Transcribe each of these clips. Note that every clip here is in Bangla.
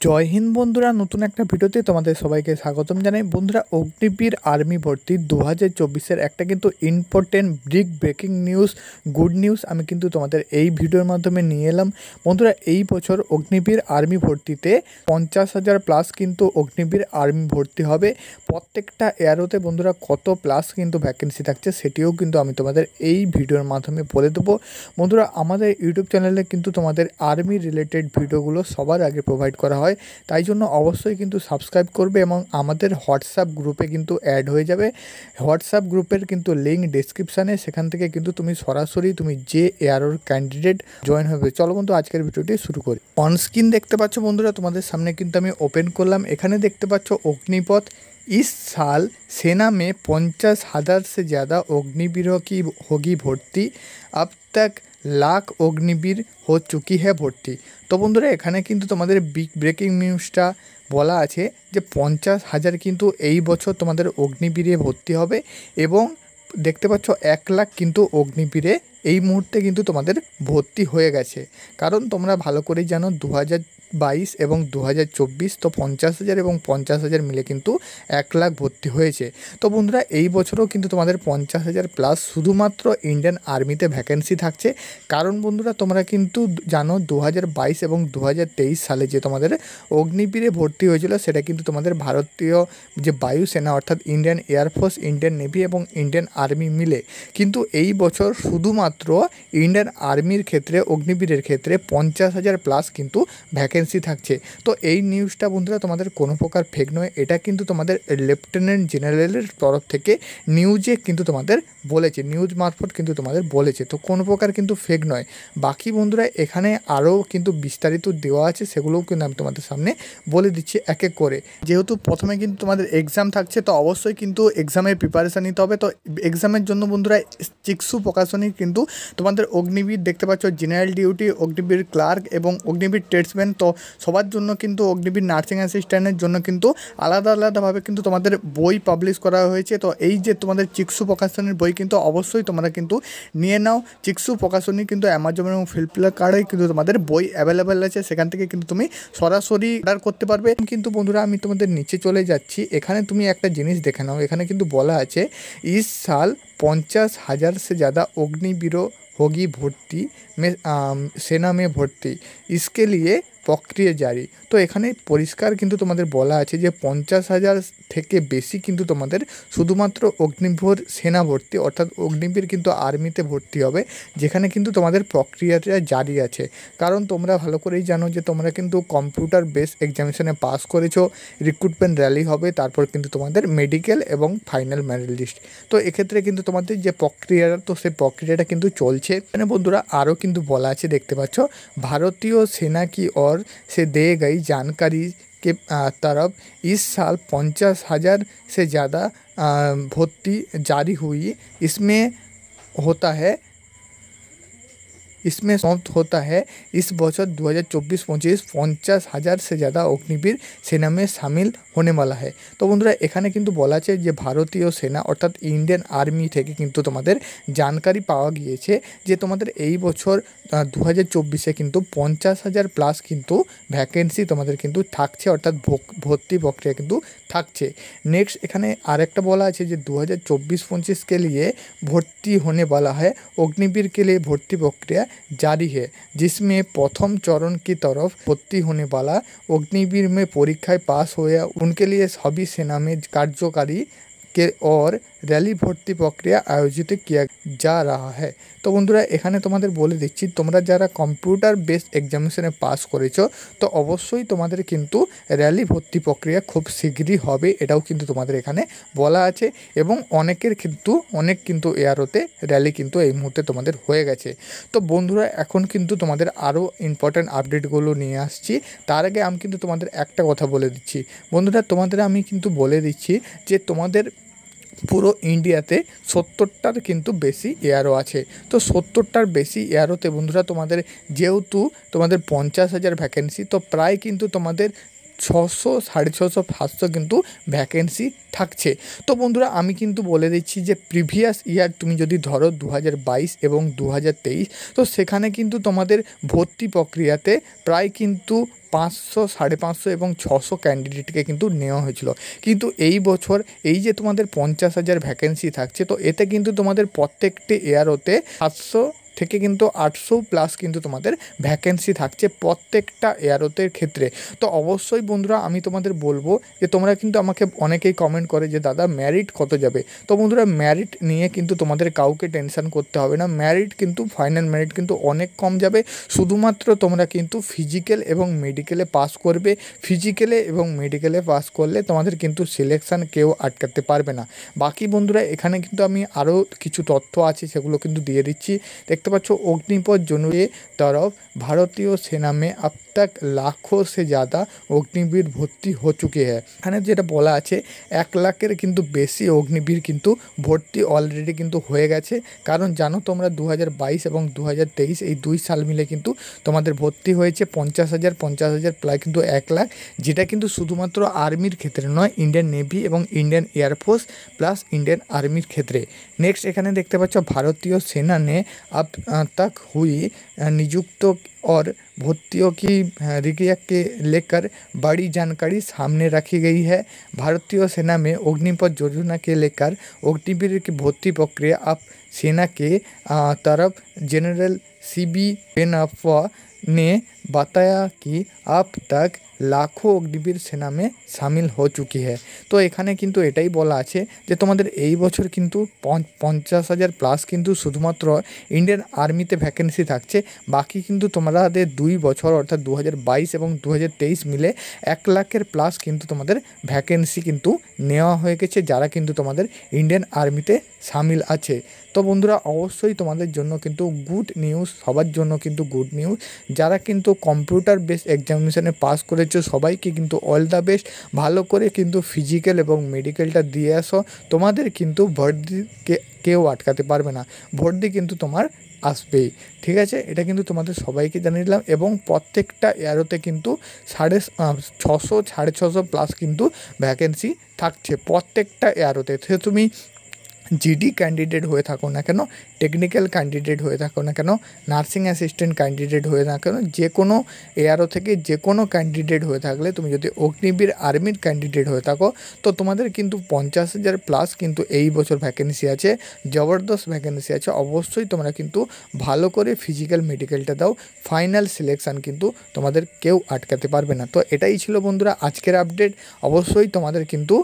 জয় হিন্দ বন্ধুরা, নতুন একটা ভিডিওতে তোমাদের সবাইকে স্বাগতম জানাই। বন্ধুরা, অগ্নিবীর আর্মি ভর্তি 2024-এর একটা কিন্তু important breaking news, good news আমি কিন্তু তোমাদের এই ভিডিওর মাধ্যমে নিয়ে এলাম। বন্ধুরা, এই বছর অগ্নিবীর আর্মি ভর্তিতে 50,000 প্লাস কিন্তু অগ্নিবীর আর্মি ভর্তি হবে। প্রত্যেকটা এয়ারোতে বন্ধুরা কত প্লাস কিন্তু ভ্যাকেন্সি থাকছে সেটিও কিন্তু আমি তোমাদের এই ভিডিওর মাধ্যমে বলে দেবো। বন্ধুরা, আমাদের ইউটিউব চ্যানেলে কিন্তু তোমাদের আর্মি রিলেটেড ভিডিওগুলো সবার আগে প্রোভাইড করা হয়, তাই জন্য অবশ্যই কিন্তু সাবস্ক্রাইব করবে এবং আমাদের হোয়াটসঅ্যাপ গ্রুপে কিন্তু অ্যাড হয়ে যাবে। হোয়াটসঅ্যাপ গ্রুপের কিন্তু লিঙ্ক ডেসক্রিপশানে, সেখান থেকে কিন্তু তুমি সরাসরি যে এয়ারোর ক্যান্ডিডেট জয়েন হবে। চলো বন্ধু, আজকের ভিডিওটি শুরু করি। অনস্ক্রিন দেখতে পাচ্ছ বন্ধুরা, তোমাদের সামনে কিন্তু আমি ওপেন করলাম। এখানে দেখতে পাচ্ছ অগ্নিপথ। इस साल सेना में 50,000 से ज़्यादा अग्निवीरों की होगी भर्ती। अब तक लाख अग्निवीर हो चुकी है भर्ती। तो बंधुरा एखाने किन्तु तोमादेर बिग ब्रेकिंग निউজটা বলা আছে যে 50,000 কিন্তু এই বছর তোমাদের অগ্নিবীরে ভর্তি হবে এবং দেখতে পাচ্ছ 1 লাখ কিন্তু অগ্নিবীরে এই মুহূর্তে কিন্তু তোমাদের ভর্তি হয়ে গেছে। কারণ তোমরা ভালো করেই জানো 2022 এবং 2024 তো 50,000 এবং 50,000 মিলে কিন্তু 1 লাখ ভর্তি হয়েছে। তো বন্ধুরা, এই বছরও কিন্তু তোমাদের 50,000 প্লাস শুধুমাত্র ইন্ডিয়ান আর্মিতে ভ্যাকেন্সি থাকছে। কারণ বন্ধুরা, তোমরা কিন্তু জানো 2022 এবং 2023 সালে যে তোমাদের অগ্নিবীরে ভর্তি হয়েছিল সেটা কিন্তু তোমাদের ভারতীয় যে বায়ুসেনা অর্থাৎ ইন্ডিয়ান এয়ারফোর্স, ইন্ডিয়ান নেভি এবং ইন্ডিয়ান আর্মি মিলে। কিন্তু এই বছর শুধুমাত্র ইন্ডিয়ান আর্মির ক্ষেত্রে অগ্নিবীরের ক্ষেত্রে 50,000 প্লাস কিন্তু ভ্যাকেন্সি থাকছে। তো এই নিউজটা বন্ধুরা তোমাদের কোনো প্রকার ফেক নয়, এটা কিন্তু তোমাদের লেফটেন্যান্ট জেনারেলের তরফ থেকে নিউজে কিন্তু তোমাদের বলেছে, নিউজ মারফত কিন্তু তোমাদের বলেছে। তো কোনো প্রকার কিন্তু ফেক নয়। বাকি বন্ধুরা এখানে আরও কিন্তু বিস্তারিত দেওয়া আছে, সেগুলোও কিন্তু আমি তোমাদের সামনে বলে দিচ্ছি এক এক করে। যেহেতু প্রথমে কিন্তু তোমাদের এক্সাম থাকছে, তো অবশ্যই কিন্তু এক্সামের প্রিপারেশান নিতে হবে। তো এক্সামের জন্য বন্ধুরা চিকসু প্রকাশনী কিন্তু তোমাদের অগ্নিবীর দেখতে পাচ্ছ, জেনারেল ডিউটি, অগ্নিবীর ক্লার্ক এবং অগ্নিবীর ট্রেডসম্যান, তো সবার জন্য কিন্তু অগ্নিবীর নার্সিং অ্যাসিস্ট্যান্টের জন্য কিন্তু আলাদা আলাদাভাবে কিন্তু তোমাদের বই পাবলিশ করা হয়েছে। তো এই যে তোমাদের চিকসু প্রকাশনীর বই কিন্তু অবশ্যই তোমরা কিন্তু নিয়ে নাও। চিকসু প্রকাশনী কিন্তু অ্যামাজন এবং ফ্লিপকার্টে কিন্তু তোমাদের বই অ্যাভেলেবেল আছে, সেখান থেকে কিন্তু তুমি সরাসরি অর্ডার করতে পারবে। কিন্তু বন্ধুরা, আমি তোমাদের নিচে চলে যাচ্ছি। এখানে তুমি একটা জিনিস দেখে নাও, এখানে কিন্তু বলা আছে इस साल 50,000 से ज़्यादा अग्निवीरों होगी भर्ती में सेना में भर्ती, इसके लिए প্রক্রিয়া জারি। তো এখানে পরিষ্কার কিন্তু তোমাদের বলা আছে যে 50,000 থেকে বেশি কিন্তু তোমাদের শুধুমাত্র অগ্নিবীর সেনা ভর্তি অর্থাৎ অগ্নিবীর কিন্তু আর্মিতে ভর্তি হবে, যেখানে কিন্তু তোমাদের প্রক্রিয়াটা জারি আছে। কারণ তোমরা ভালো করেই জানো যে তোমরা কিন্তু কম্পিউটার বেস এক্সামিনেশনে পাস করেছো, রিক্রুটমেন্ট র্যালি হবে, তারপর কিন্তু তোমাদের মেডিকেল এবং ফাইনাল মেরিট লিস্ট। তো এক্ষেত্রে কিন্তু তোমাদের যে প্রক্রিয়াটা, তো সেই প্রক্রিয়াটা কিন্তু চলছে। মানে বন্ধুরা আরও কিন্তু বলা আছে, দেখতে পাচ্ছ, ভারতীয় সেনা কি और से दे गई जानकारी के तरफ इस साल 50,000 से ज़्यादा भर्ती जारी हुई। इसमें समाप्त होता है इस बছর 2024-25 50,000 से ज़्यादा অগ্নিবীর সেনা में शामिल होने वाला है। তো বন্ধুরা এখানে কিন্তু বলা আছে যে ভারতীয় সেনা অর্থাৎ ইন্ডিয়ান আর্মি থেকে কিন্তু তোমাদের জানকারি পাওয়া গিয়েছে যে তোমাদের এই বছর 2024-এ কিন্তু 50,000 প্লাস কিন্তু ভ্যাকেন্সি তোমাদের কিন্তু থাকছে, অর্থাৎ ভর্তি প্রক্রিয়া কিন্তু থাকছে। নেক্সট এখানে আরেকটা বলা আছে যে 2024-25 के लिए भर्ती होने वाला है अग्निवीर के लिए भर्ती प्रक्रिया जारी है, जिसमें प्रथम चरण की तरफ भर्ती होने वाला अग्निवीर में परीक्षाएं पास हुए उनके लिए सभी सेना में कार्यकारी के और रैली भर्ती प्रक्रिया आयोजित किया जा रहा है। तो बंधुरा एखाने तुम्हारे बोले दिच्छी, तोमरा जारा कम्पिউটার बेस एग्जामिनेशने पास करेছো तो अवश्यई तुम्हारे किन्तु रैली भर्ती प्रक्रिया खूब शीघ्रई होबे, एटाओ किन्तु तुम्हारे एखाने बोला आछे एबं अनेकेर किन्तु अनेक किन्तु एयारोते रैली किन्तु एई मुहूर्ते तुम्हारे हये गेछे। तो बंधुरा एखन किन्तु तुम्हारे आरो इम्पर्टेंट आपडेटगुलो निये आसछि। तार आगे आमि किन्तु तुम्हारे एकटा कथा बोले दिच्छी बंधुरा, तुम्हारे आमि किन्तु बोले दिच्छी जे तुम्हारे পুরো ইন্ডিয়াতে 70টার কিন্তু বেশি এয়ারও আছে। তো 70টার বেশি এয়ারোতে বন্ধুরা তোমাদের যেহেতু তোমাদের 50,000 ভ্যাকেন্সি, তো প্রায় কিন্তু তোমাদের 600, 650, 700 কিন্তু ভ্যাকেন্সি থাকছে। তো বন্ধুরা আমি কিন্তু বলে দিচ্ছি যে প্রিভিয়াস ইয়ার তুমি যদি ধরো 2022 এবং 2023, তো সেখানে কিন্তু তোমাদের ভর্তি প্রক্রিয়াতে প্রায় কিন্তু 500, 550 এবং 600 ক্যান্ডিডেটকে কিন্তু নেওয়া হয়েছিল। কিন্তু এই বছর এই যে তোমাদের 50,000 ভ্যাকেন্সি থাকছে, তো এতে কিন্তু তোমাদের প্রত্যেকটি এয়ারোতে 700 থেকে কিন্তু 800 প্লাস কিন্তু তোমাদের ভ্যাকেন্সি থাকছে প্রত্যেকটা এয়ারোতের ক্ষেত্রে। তো অবশ্যই বন্ধুরা আমি তোমাদের বলবো যে তোমরা কিন্তু আমাকে অনেকেই কমেন্ট করে যে দাদা মেরিট কত যাবে। তো বন্ধুরা মেরিট নিয়ে কিন্তু তোমাদের কাউকে টেনশন করতে হবে না। মেরিট কিন্তু ফাইনাল মেরিট কিন্তু অনেক কম যাবে। শুধুমাত্র তোমরা কিন্তু ফিজিক্যাল এবং মেডিকেলে পাস করবে। ফিজিক্যালে এবং মেডিকেলে পাস করলে তোমাদের কিন্তু সিলেকশান কেউ আটকাতে পারবে না। বাকি বন্ধুরা এখানে কিন্তু আমি আরও কিছু তথ্য আছে সেগুলো কিন্তু দিয়ে দিচ্ছি। देखते पाच्छो अग्निपथ जनुए तरफ भारतीय सेना में अब तक लाखों से ज़्यादा अग्निवीर भर्ती हो चुके हैं। एखाने जेटा बोला आछे 1 लाखेर किन्तु बेशी अग्निवीर किन्तु भर्ती अलरेडी किन्तु हये गेछे। कारण जानो तोमरा 2022 এবং 2023 এই 2 साल मिले किन्तु तोमादेर भर्ती हयेछे 50,000 प्राय किन्तु 1 लाख, जेटा किन्तु शुधुमात्र आर्मिर क्षेत्रे नय, इंडियन नेवी এবং इंडियन एयरफोर्स प्लस इंडियन आर्मिर क्षेत्रे। नेक्स्ट एखाने देखते पाच्छो भारतीय सेना ने अब तक हुई नियुक्त और भर्तियों की प्रक्रिया के लेकर बड़ी जानकारी सामने रखी गई है। भारतीय सेना में अग्निपथ योजना के लेकर अग्निवीर की भर्ती प्रक्रिया अब सेना के तरफ जनरल CB पेनप्पा ने बताया कि अब तक लाखों अग्निवीर सेना में शामिल हो चुकी है। तो एखाने किन्तु एटाई बोला आछे जे तोमादेर एई बछर किन्तु 50,000 प्लस किन्तु शुधुमात्र इंडियन आर्मीते भैकेंसि थाकछे। बाकी किन्तु तोमादेर 2 बछर अर्थात 2022 এবং 2023 मिले 1 लाखेर प्लस किन्तु तोमादेर भैकेंसि किन्तु नेওয়া হয়ে গেছে যারা কিন্তু তোমাদের इंडियन आर्मीते शामिल आछे। तो बंधुरा अवश्य तुम्हारे जोन्नो किन्तु गुड निউজ, सबार जोन्नो किन्तु गुड निউজ। যারা কিন্তু কম্পিউটার বেস এক্সামিনেশনে পাস করেছো সবাইকে কিন্তু অল দ্য বেস্ট। ভালো করে কিন্তু ফিজিক্যাল এবং মেডিকেলটা দিয়ে আসো, তোমাদের কিন্তু ভর্তি কেউ আটকাতে পারবে না। ভর্তি কিন্তু তোমার আসবেই, ঠিক আছে। এটা কিন্তু তোমাদের সবাইকে জানিয়ে দিলাম। এবং প্রত্যেকটা এয়ারোতে কিন্তু 650, 650 প্লাস কিন্তু ভ্যাকেন্সি থাকছে প্রত্যেকটা এয়ারোতে। সে তুমি জিডি ক্যান্ডিডেট হয়ে থাকো না কেন, টেকনিক্যাল ক্যান্ডিডেট হয়ে থাকো না কেন, নার্সিং অ্যাসিস্ট্যান্ট ক্যান্ডিডেট হয়ে না কেন, যে কোনো এয়ারও থেকে যে কোনো ক্যান্ডিডেট হয়ে থাকলে তুমি যদি অগ্নিবীর আর্মির ক্যান্ডিডেট হয়ে থাকো তো তোমাদের কিন্তু 50,000 প্লাস কিন্তু এই বছর ভ্যাকেন্সি আছে, জবরদস্ত ভ্যাকেন্সি আছে। অবশ্যই তোমরা কিন্তু ভালো করে ফিজিক্যাল মেডিকেলটা দাও, ফাইনাল সিলেকশান কিন্তু তোমাদের কেউ আটকাতে পারবে না। তো এটাই ছিল বন্ধুরা আজকের আপডেট। অবশ্যই তোমাদের কিন্তু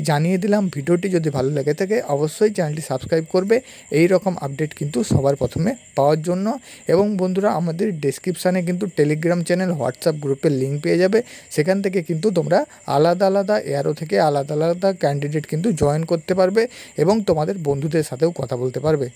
জানিয়ে দিলাম। ভিডিওটি যদি ভালো লেগে থাকে অবশ্যই চ্যানেলটি সাবস্ক্রাইব করবে এই রকম আপডেট কিন্তু সবার প্রথমে পাওয়ার জন্য। এবং বন্ধুরা আমাদের ডেসক্রিপশানে কিন্তু টেলিগ্রাম চ্যানেল, হোয়াটসঅ্যাপ গ্রুপের লিঙ্ক পেয়ে যাবে। সেখান থেকে কিন্তু তোমরা আলাদা আলাদা এয়ারো থেকে আলাদা আলাদা ক্যান্ডিডেট কিন্তু জয়েন করতে পারবে এবং তোমাদের বন্ধুদের সাথেও কথা বলতে পারবে।